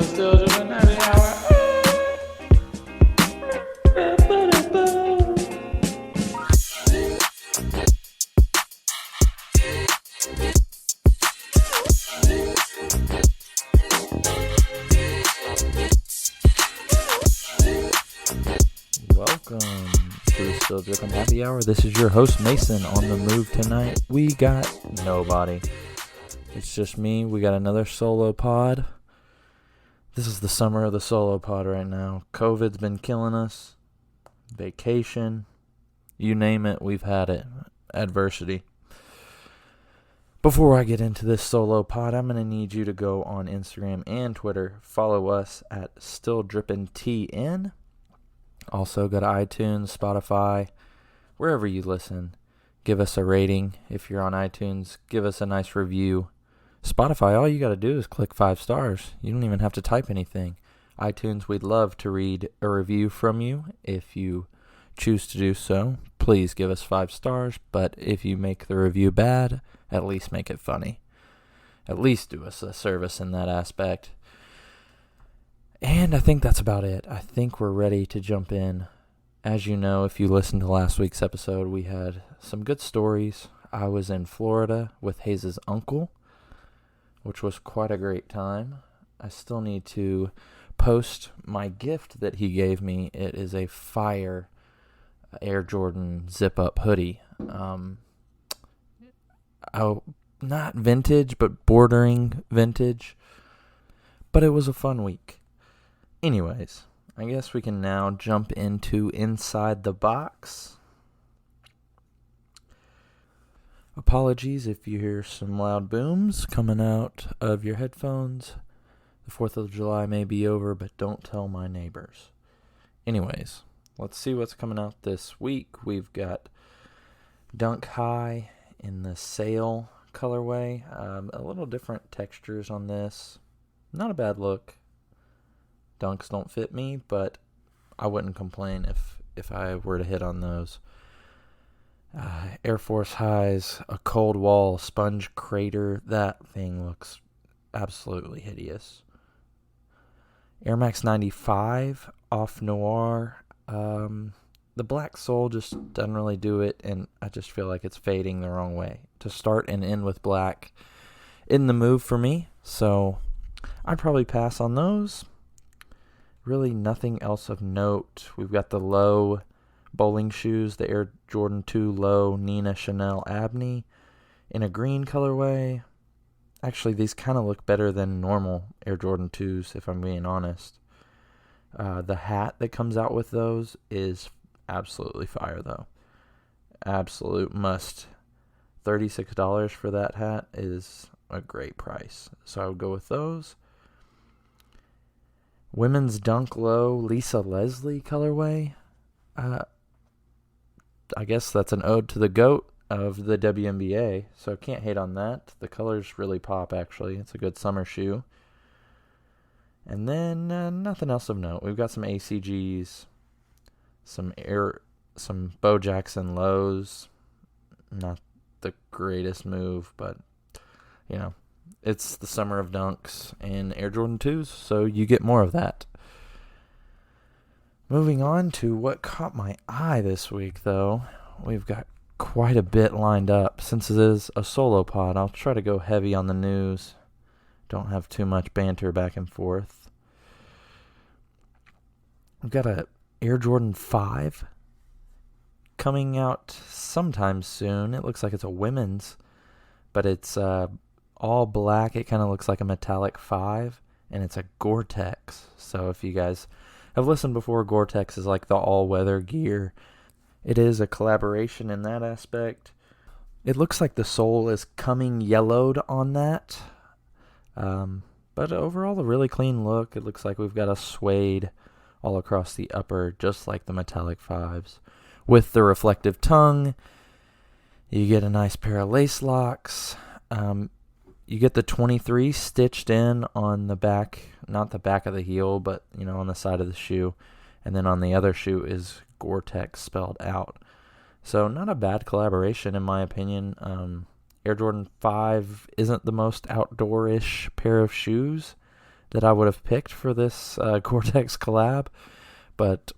Still Drippin' Happy Hour. Welcome to the Still Drippin' Happy Hour. This is your host, Mason. On the move tonight, we got nobody. It's just me. We got another solo pod. This is the summer of the solo pod right now. COVID's been killing us. Vacation. You name it, we've had it. Adversity. Before I get into this solo pod, I'm going to need you to go on Instagram and Twitter. Follow us at StillDrippin'TN. Also, go to iTunes, Spotify, wherever you listen. Give us a rating. If you're on iTunes, give us a nice review. Spotify, all you got to do is click 5 stars. You don't even have to type anything. iTunes, we'd love to read a review from you. If you choose to do so, please give us 5 stars. But if you make the review bad, at least make it funny. At least do us a service in that aspect. And I think that's about it. I think we're ready to jump in. As you know, if you listened to last week's episode, we had some good stories. I was in Florida with Hayes' uncle, which was quite a great time. I still need to post my gift that he gave me. It is a fire Air Jordan zip-up hoodie. Not vintage, but bordering vintage. But it was a fun week. Anyways, I guess we can now jump into Inside the Box. Apologies if you hear some loud booms coming out of your headphones. The 4th of July may be over, but don't tell my neighbors. Anyways, let's see what's coming out this week. We've got Dunk High in the Sail colorway. A little different textures on this. Not a bad look. Dunks don't fit me, but I wouldn't complain if I were to hit on those. Air Force Highs, a cold wall, sponge crater. That thing looks absolutely hideous. Air Max 95, Off Noir. The black sole just doesn't really do it, and I just feel like it's fading the wrong way. To start and end with black in the move for me, so I'd probably pass on those. Really nothing else of note. We've got the low bowling shoes, the Air Jordan 2 Low Nina Chanel Abney in a green colorway. Actually, these kind of look better than normal Air Jordan 2s, if I'm being honest. The hat that comes out with those is absolutely fire, though. Absolute must. $36 for that hat is a great price. So I would go with those. Women's Dunk Low Lisa Leslie colorway. I guess that's an ode to the GOAT of the WNBA, so can't hate on that. The colors really pop, actually. It's a good summer shoe. And then nothing else of note. We've got some ACGs, some Bo Jackson lows. Not the greatest move, but you know, it's the summer of dunks and Air Jordan 2s, so you get more of that. Moving on to what caught my eye this week, though. We've got quite a bit lined up. Since it is a solo pod, I'll try to go heavy on the news. Don't have too much banter back and forth. We've got a Air Jordan 5 coming out sometime soon. It looks like it's a women's, but it's all black. It kind of looks like a metallic 5, and it's a Gore-Tex. So if you guys have listened before, Gore-Tex is like the all-weather gear. It is a collaboration in that aspect. It looks like the sole is coming yellowed on that. But overall, a really clean look. It looks like we've got a suede all across the upper, just like the metallic 5s. With the reflective tongue, you get a nice pair of lace locks. You get the 23 stitched in on the back, not the back of the heel, but, on the side of the shoe. And then on the other shoe is Gore-Tex spelled out. So not a bad collaboration, in my opinion. Air Jordan 5 isn't the most outdoor-ish pair of shoes. that I would have picked for this Gore-Tex collab, but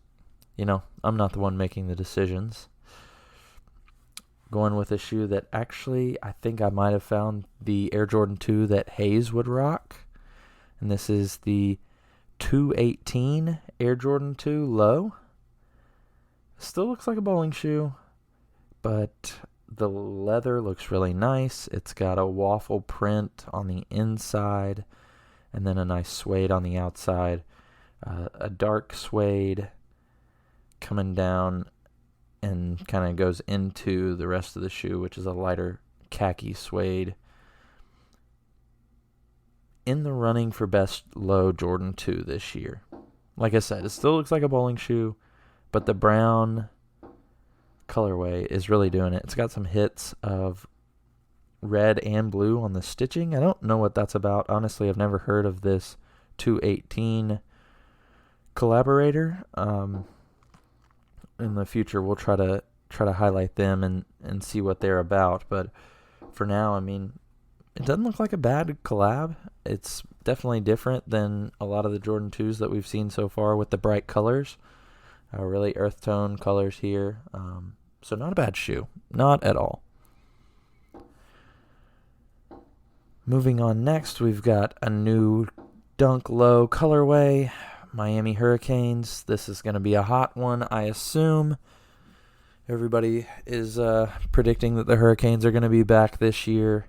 I'm not the one making the decisions. Going with a shoe that actually I think I might have found the Air Jordan 2 that Hayes would rock, and this is the 218 Air Jordan 2 Low. Still looks like a bowling shoe, but the leather looks really nice. It's got a waffle print on the inside and then a nice suede on the outside. A dark suede coming down and kind of goes into the rest of the shoe, which is a lighter khaki suede. In the running for best low Jordan 2 this year. Like I said, it still looks like a bowling shoe, but the brown colorway is really doing it. It's got some hits of red and blue on the stitching. I don't know what that's about. Honestly, I've never heard of this 218 collaborator. In the future, we'll try to highlight them and see what they're about. But for now, I mean, it doesn't look like a bad collab. It's definitely different than a lot of the Jordan 2s that we've seen so far with the bright colors. Really earth tone colors here. So not a bad shoe. Not at all. Moving on next, we've got a new Dunk Low colorway. Miami Hurricanes. This is going to be a hot one, I assume. Everybody is predicting that the Hurricanes are going to be back this year.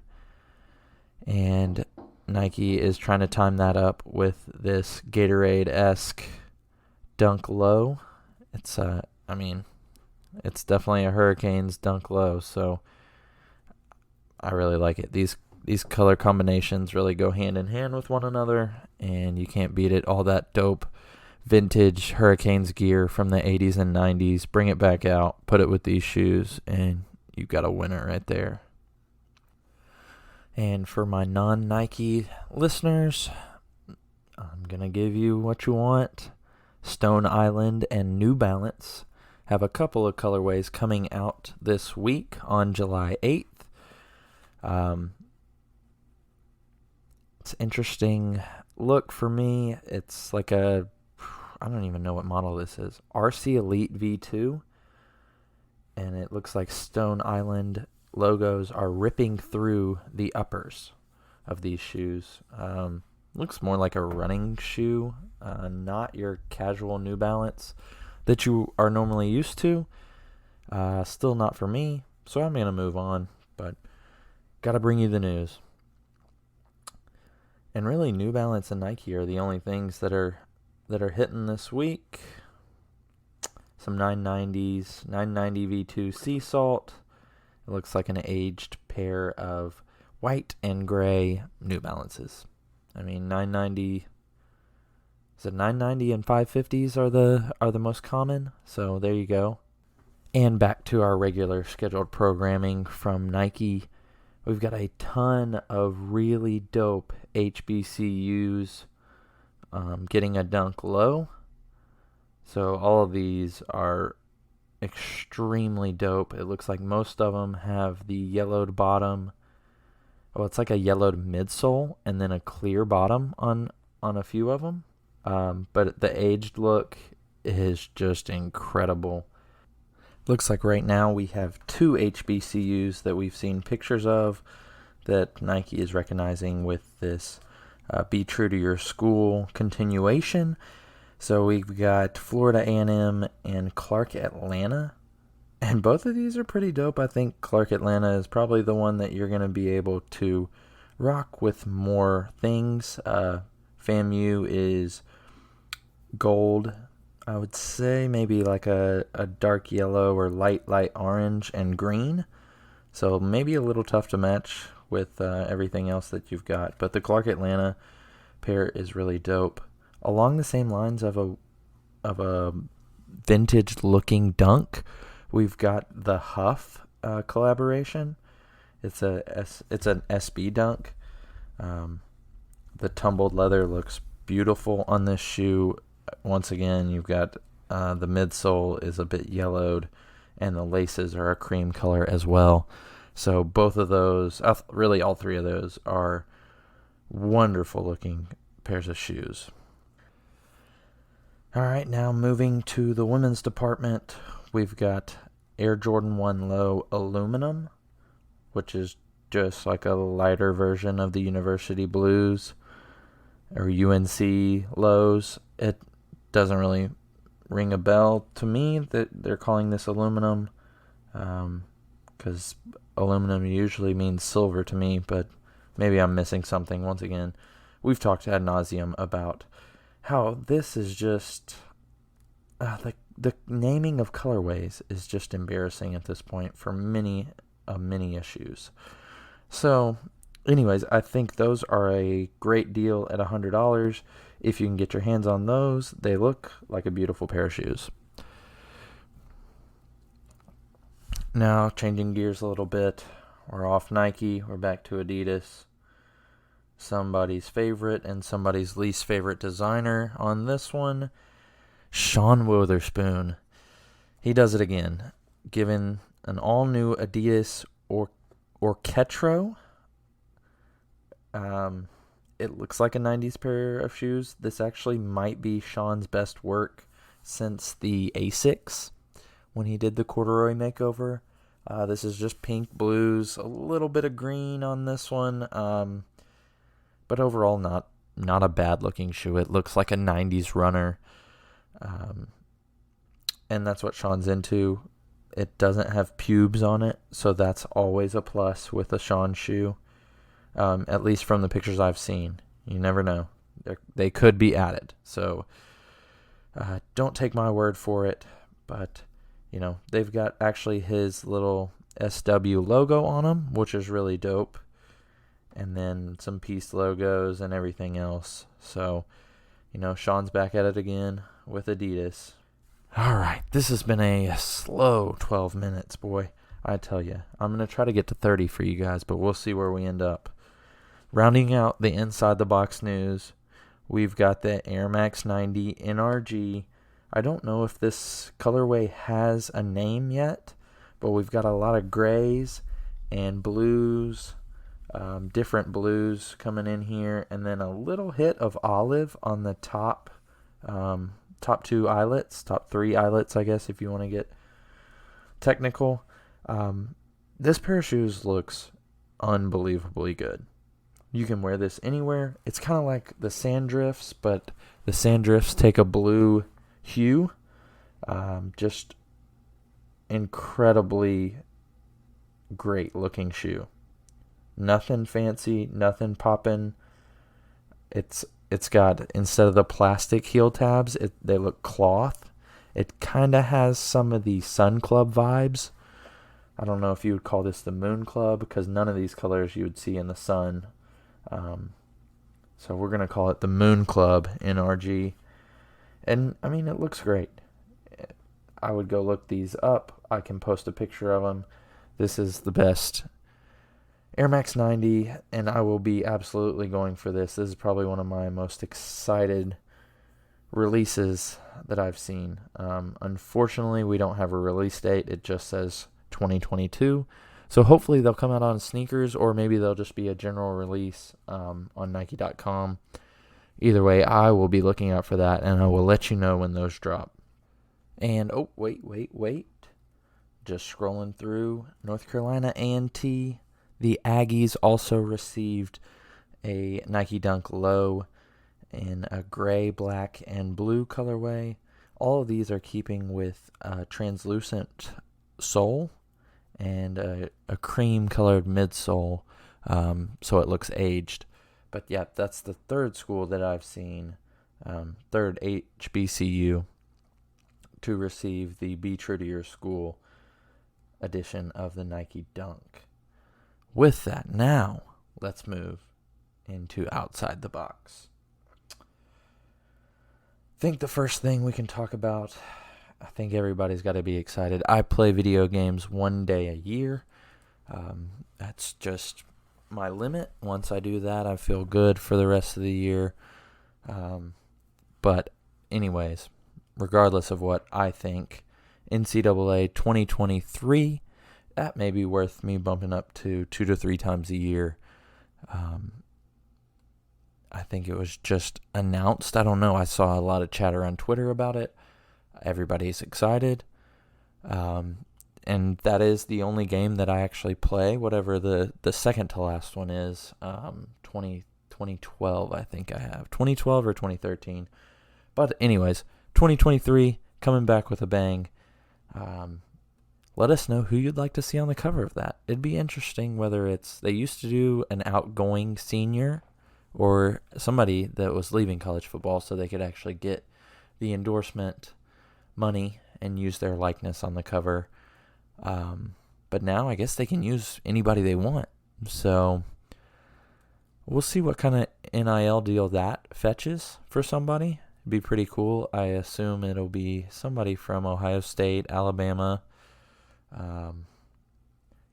And Nike is trying to time that up with this Gatorade-esque Dunk Low. It's it's definitely a Hurricanes Dunk Low, so I really like it. These color combinations really go hand in hand with one another, and you can't beat it. All that dope vintage Hurricanes gear from the 80s and 90s, bring it back out, put it with these shoes, and you've got a winner right there. And for my non-Nike listeners, I'm going to give you what you want. Stone Island and New Balance have a couple of colorways coming out this week on July 8th. It's interesting look for me. It's like I don't even know what model this is. RC Elite V2. And it looks like Stone Island logos are ripping through the uppers of these shoes. Looks more like a running shoe, not your casual New Balance that you are normally used to. Still not for me, so I'm going to move on, but got to bring you the news. And really, New Balance and Nike are the only things that are hitting this week. Some 990s, 990 V2 Sea Salt. It looks like an aged pair of white and gray New Balances. I mean, 990 and 550s are the most common. So there you go. And back to our regular scheduled programming from Nike. We've got a ton of really dope HBCUs getting a Dunk Low. So all of these are extremely dope. It looks like most of them have the yellowed bottom. Oh, it's like a yellowed midsole and then a clear bottom on a few of them. But the aged look is just incredible. Looks like right now we have 2 HBCUs that we've seen pictures of that Nike is recognizing with this Be True to Your School continuation. So we've got Florida A&M and Clark Atlanta. And both of these are pretty dope. I think Clark Atlanta is probably the one that you're going to be able to rock with more things. FAMU is gold. I would say maybe like a dark yellow or light orange and green. So maybe a little tough to match with everything else that you've got. But the Clark Atlanta pair is really dope. Along the same lines of a vintage looking Dunk, we've got the Huff collaboration. It's an SB Dunk. The tumbled leather looks beautiful on this shoe. Once again, you've got the midsole is a bit yellowed, and the laces are a cream color as well. So both of those, really all three of those, are wonderful looking pairs of shoes. All right, now moving to the women's department, we've got Air Jordan 1 Low Aluminum, which is just like a lighter version of the University Blues or UNC Lows. It doesn't really ring a bell to me that they're calling this aluminum, because aluminum usually means silver to me, but maybe I'm missing something. Once again, we've talked ad nauseum about how this is just the naming of colorways is just embarrassing at this point for many issues. So anyways, I think those are a great deal at $100. If you can get your hands on those, they look like a beautiful pair of shoes. Now, changing gears a little bit, we're off Nike, we're back to Adidas. Somebody's favorite and somebody's least favorite designer on this one, Sean Wotherspoon. He does it again, given an all-new Adidas Orketro. It looks like a 90s pair of shoes. This actually might be Sean's best work since the Asics when he did the corduroy makeover. This is just pink blues, a little bit of green on this one, but overall not a bad looking shoe. It looks like a 90s runner, and that's what Sean's into. It doesn't have pubes on it, so that's always a plus with a Sean shoe. At least from the pictures I've seen. You never know. They could be added. So don't take my word for it. But, they've got actually his little SW logo on them, which is really dope. And then some Peace logos and everything else. So, Sean's back at it again with Adidas. All right. This has been a slow 12 minutes, boy. I tell you. I'm going to try to get to 30 for you guys, but we'll see where we end up. Rounding out the Inside the Box news, we've got the Air Max 90 NRG. I don't know if this colorway has a name yet, but we've got a lot of grays and blues, different blues coming in here, and then a little hit of olive on the top two eyelets, top three eyelets, I guess, if you want to get technical. This pair of shoes looks unbelievably good. You can wear this anywhere. It's kind of like the Sandrifts, but the Sandrifts take a blue hue. Just incredibly great looking shoe. Nothing fancy, nothing popping. It's got, instead of the plastic heel tabs, they look cloth. It kind of has some of the Sun Club vibes. I don't know if you would call this the Moon Club, because none of these colors you would see in the sun. So we're going to call it the Moon Club NRG. And, it looks great. I would go look these up. I can post a picture of them. This is the best Air Max 90, and I will be absolutely going for this. This is probably one of my most excited releases that I've seen. Unfortunately, we don't have a release date. It just says 2022. So hopefully they'll come out on sneakers, or maybe they'll just be a general release on Nike.com. Either way, I will be looking out for that, and I will let you know when those drop. And, wait. Just scrolling through North Carolina A&T. The Aggies also received a Nike Dunk Low in a gray, black, and blue colorway. All of these are keeping with translucent sole and a cream-colored midsole, so it looks aged. But yeah, that's the third school that I've seen, third HBCU, to receive the Be True to Your School edition of the Nike Dunk. With that, now let's move into Outside the Box. I think the first thing we can talk about, I think everybody's got to be excited. I play video games one day a year. That's just my limit. Once I do that, I feel good for the rest of the year. But anyways, regardless of what I think, NCAA 2023, that may be worth me bumping up to 2 to 3 times a year. I think it was just announced. I don't know. I saw a lot of chatter on Twitter about it. Everybody's excited. And that is the only game that I actually play, whatever the second to last one is. 2012, I think I have. 2012 or 2013. But anyways, 2023, coming back with a bang. Let us know who you'd like to see on the cover of that. It'd be interesting whether they used to do an outgoing senior or somebody that was leaving college football so they could actually get the endorsement money and use their likeness on the cover. But now I guess they can use anybody they want. So we'll see what kind of NIL deal that fetches for somebody. It'd be pretty cool. I assume it'll be somebody from Ohio State, Alabama,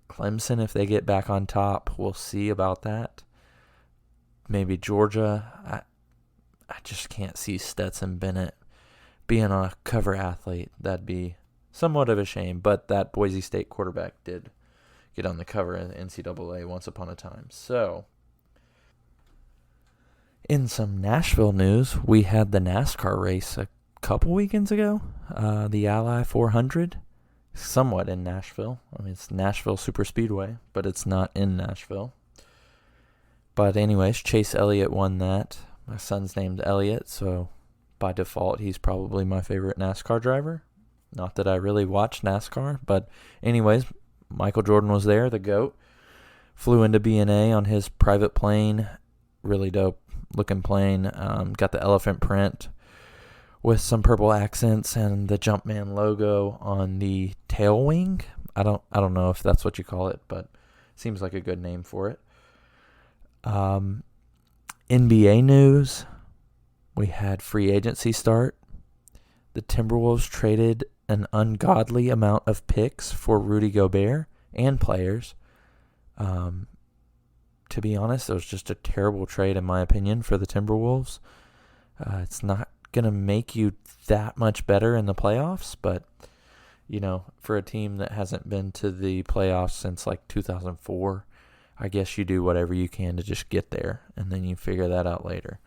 Clemson if they get back on top. We'll see about that. Maybe Georgia. I just can't see Stetson Bennett being a cover athlete. That'd be somewhat of a shame, but that Boise State quarterback did get on the cover in the NCAA once upon a time. So, in some Nashville news, we had the NASCAR race a couple weekends ago, the Ally 400, somewhat in Nashville. I mean, it's Nashville Super Speedway, but it's not in Nashville. But anyways, Chase Elliott won that. My son's named Elliott, so by default, he's probably my favorite NASCAR driver. Not that I really watch NASCAR, but anyways, Michael Jordan was there, the GOAT. Flew into BNA on his private plane. Really dope looking plane. Got the elephant print with some purple accents and the Jumpman logo on the tail wing. I don't know if that's what you call it, but seems like a good name for it. NBA news. We had free agency start. The Timberwolves traded an ungodly amount of picks for Rudy Gobert and players. To be honest, it was just a terrible trade in my opinion for the Timberwolves. It's not going to make you that much better in the playoffs, but, you know, for a team that hasn't been to the playoffs since like 2004, I guess you do whatever you can to just get there, and then you figure that out later.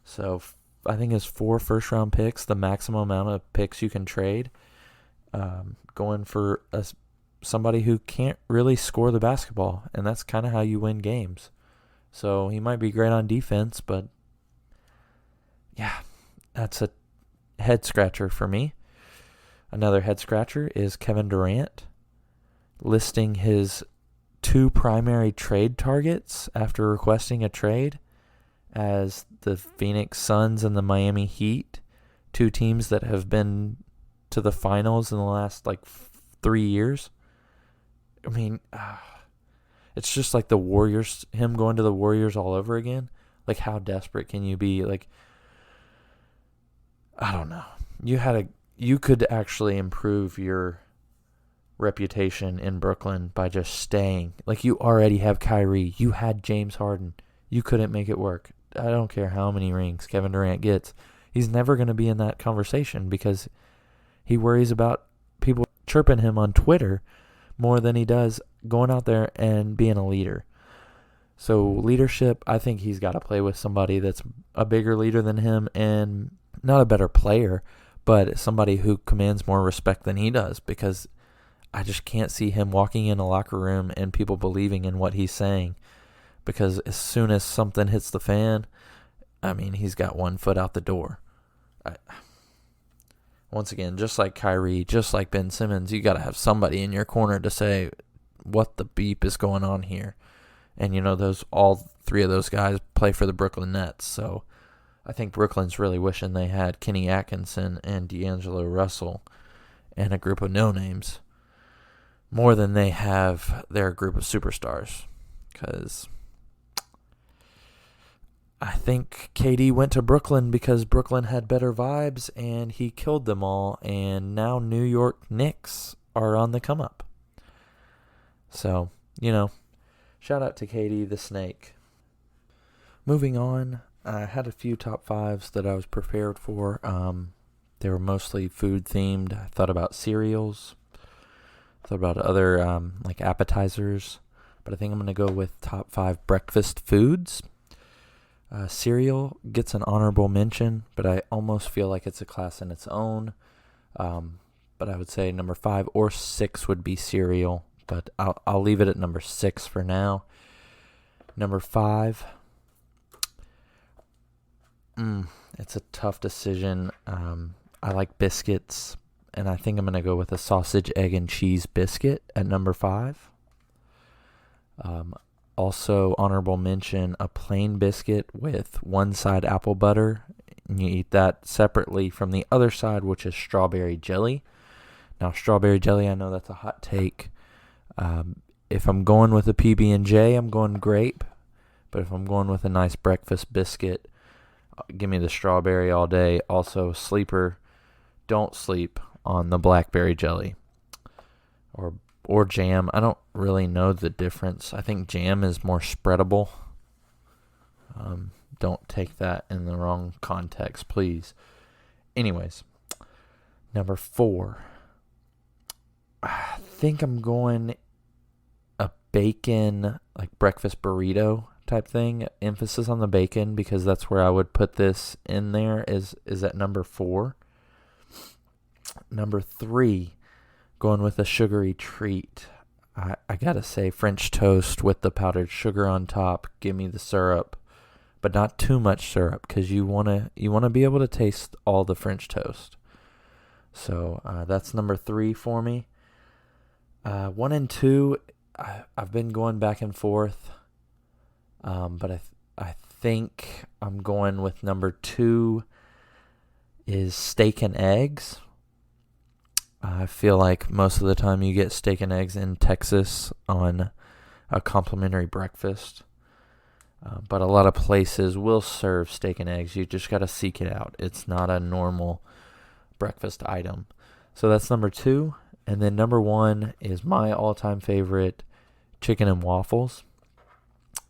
So I think it's 4 first-round picks, the maximum amount of picks you can trade, going for somebody who can't really score the basketball, and that's kind of how you win games. So he might be great on defense, but yeah, that's a head-scratcher for me. Another head-scratcher is Kevin Durant listing his 2 primary trade targets after requesting a trade as the Phoenix Suns and the Miami Heat, 2 teams that have been to the finals in the last 3 years. I mean, it's just like the Warriors, him going to the Warriors all over again. Like, how desperate can you be? Like, I don't know. You could actually improve your reputation in Brooklyn by just staying. Like, you already have Kyrie. You had James Harden. You couldn't make it work. I don't care how many rings Kevin Durant gets. He's never going to be in that conversation because he worries about people chirping him on Twitter more than he does going out there and being a leader. So leadership, I think he's got to play with somebody that's a bigger leader than him and not a better player, but somebody who commands more respect than he does, because I just can't see him walking in a locker room and people believing in what he's saying, because as soon as something hits the fan, I mean, he's got one foot out the door. Once again, just like Kyrie, just like Ben Simmons, you got to have somebody in your corner to say what the beep is going on here. And, you know, all 3 of those guys play for the Brooklyn Nets. So I think Brooklyn's really wishing they had Kenny Atkinson and D'Angelo Russell and a group of no-names more than they have their group of superstars. Because I think KD went to Brooklyn because Brooklyn had better vibes and he killed them all. And now New York Knicks are on the come up. So, you know, shout out to KD the Snake. Moving on, I had a few top 5s that I was prepared for. They were mostly food themed. I thought about cereals. I thought about other like appetizers. But I think I'm going to go with top 5 breakfast foods. Cereal gets an honorable mention, but I almost feel like it's a class in its own. But I would say number 5 or 6 would be cereal, but I'll leave it at number 6 for now. Number 5. It's a tough decision. I like biscuits, and I think I'm going to go with a sausage, egg, and cheese biscuit at number 5. Also, honorable mention, a plain biscuit with one side apple butter, and you eat that separately from the other side, which is strawberry jelly. Now, strawberry jelly, I know that's a hot take. If I'm going with a PB&J, I'm going grape. But if I'm going with a nice breakfast biscuit, give me the strawberry all day. Also, sleeper, don't sleep on the blackberry jelly or jam. I don't really know the difference. I think jam is more spreadable. Don't take that in the wrong context, please. Anyways, number 4. I think I'm going a bacon, like breakfast burrito type thing. Emphasis on the bacon because that's where I would put this in there is at number 4. Number 3, going with a sugary treat. I gotta say French toast with the powdered sugar on top. Give me the syrup, but not too much syrup because you wanna be able to taste all the French toast. So that's number 3 for me. 1 and 2, I've been going back and forth, but I think I'm going with number 2 is steak and eggs. I feel like most of the time you get steak and eggs in Texas on a complimentary breakfast. But a lot of places will serve steak and eggs. You just got to seek it out. It's not a normal breakfast item. So that's number 2. And then number 1 is my all-time favorite, chicken and waffles.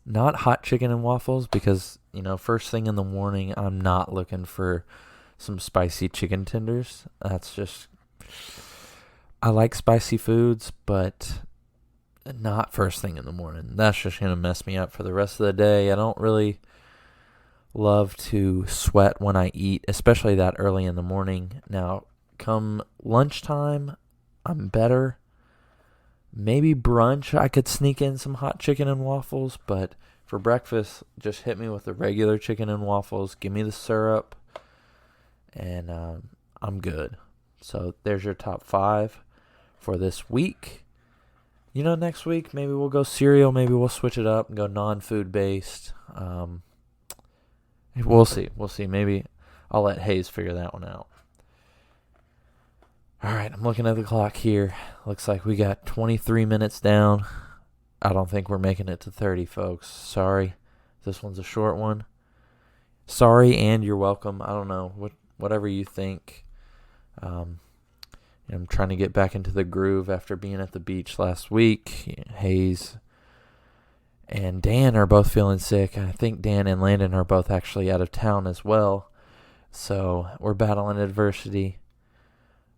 Not hot chicken and waffles because, first thing in the morning, I'm not looking for some spicy chicken tenders. That's just... I like spicy foods, but not first thing in the morning. That's just going to mess me up for the rest of the day. I don't really love to sweat when I eat, especially that early in the morning. Now, come lunchtime, I'm better. Maybe brunch, I could sneak in some hot chicken and waffles, but for breakfast, just hit me with the regular chicken and waffles. Give me the syrup, and I'm good. So there's your top 5 for this week. Next week, maybe we'll go cereal. Maybe we'll switch it up and go non-food based. We'll see. Maybe I'll let Hayes figure that one out. All right, I'm looking at the clock here. Looks like we got 23 minutes down. I don't think we're making it to 30, folks. Sorry. This one's a short one. Sorry, and you're welcome. I don't know. Whatever you think. I'm trying to get back into the groove after being at the beach last week. Hayes and Dan are both feeling sick. I think Dan and Landon are both actually out of town as well. So we're battling adversity.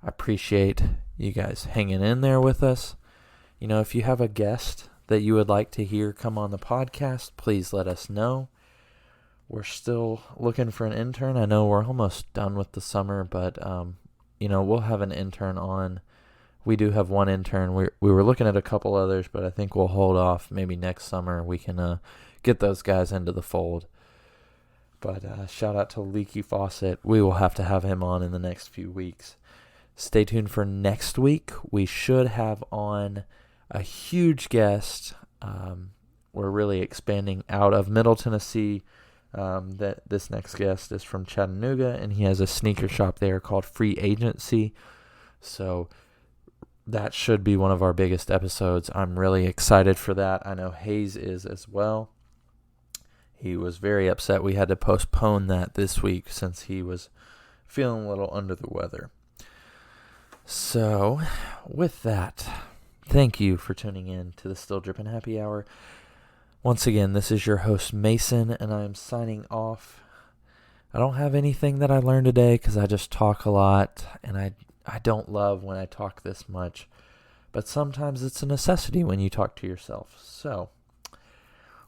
I appreciate you guys hanging in there with us. If you have a guest that you would like to hear come on the podcast, please let us know. We're still looking for an intern. I know we're almost done with the summer, but we'll have an intern on. We do have one intern. We were looking at a couple others, but I think we'll hold off. Maybe next summer we can get those guys into the fold. But shout out to Leaky Faucet. We will have to have him on in the next few weeks. Stay tuned for next week. We should have on a huge guest. We're really expanding out of Middle Tennessee. That this next guest is from Chattanooga, and he has a sneaker shop there called Free Agency. So that should be one of our biggest episodes. I'm really excited for that. I know Hayes is as well. He was very upset we had to postpone that this week since he was feeling a little under the weather. So with that, thank you for tuning in to the Still Drippin' Happy Hour. Once again, this is your host, Mason, and I am signing off. I don't have anything that I learned today because I just talk a lot, and I don't love when I talk this much. But sometimes it's a necessity when you talk to yourself. So,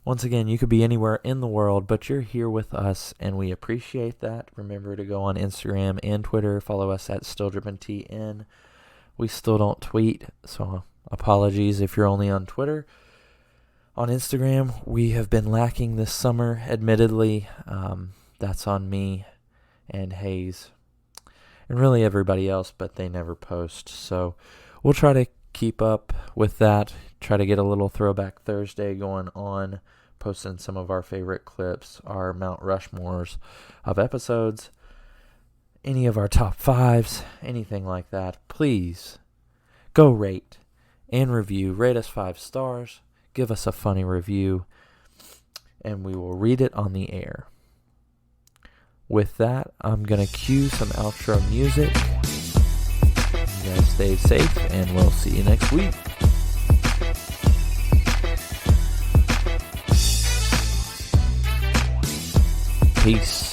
Once again, you could be anywhere in the world, but you're here with us, and we appreciate that. Remember to go on Instagram and Twitter. Follow us at StillDrippingTN. We still don't tweet, so apologies if you're only on Twitter. On Instagram, we have been lacking this summer, admittedly. That's on me and Hayes, and really everybody else, but they never post. So we'll try to keep up with that, try to get a little Throwback Thursday going on, posting some of our favorite clips, our Mount Rushmores of episodes, any of our top fives, anything like that. Please go rate and review. Rate us 5 stars. Give us a funny review, and we will read it on the air. With that, I'm going to cue some outro music. You guys stay safe, and we'll see you next week. Peace.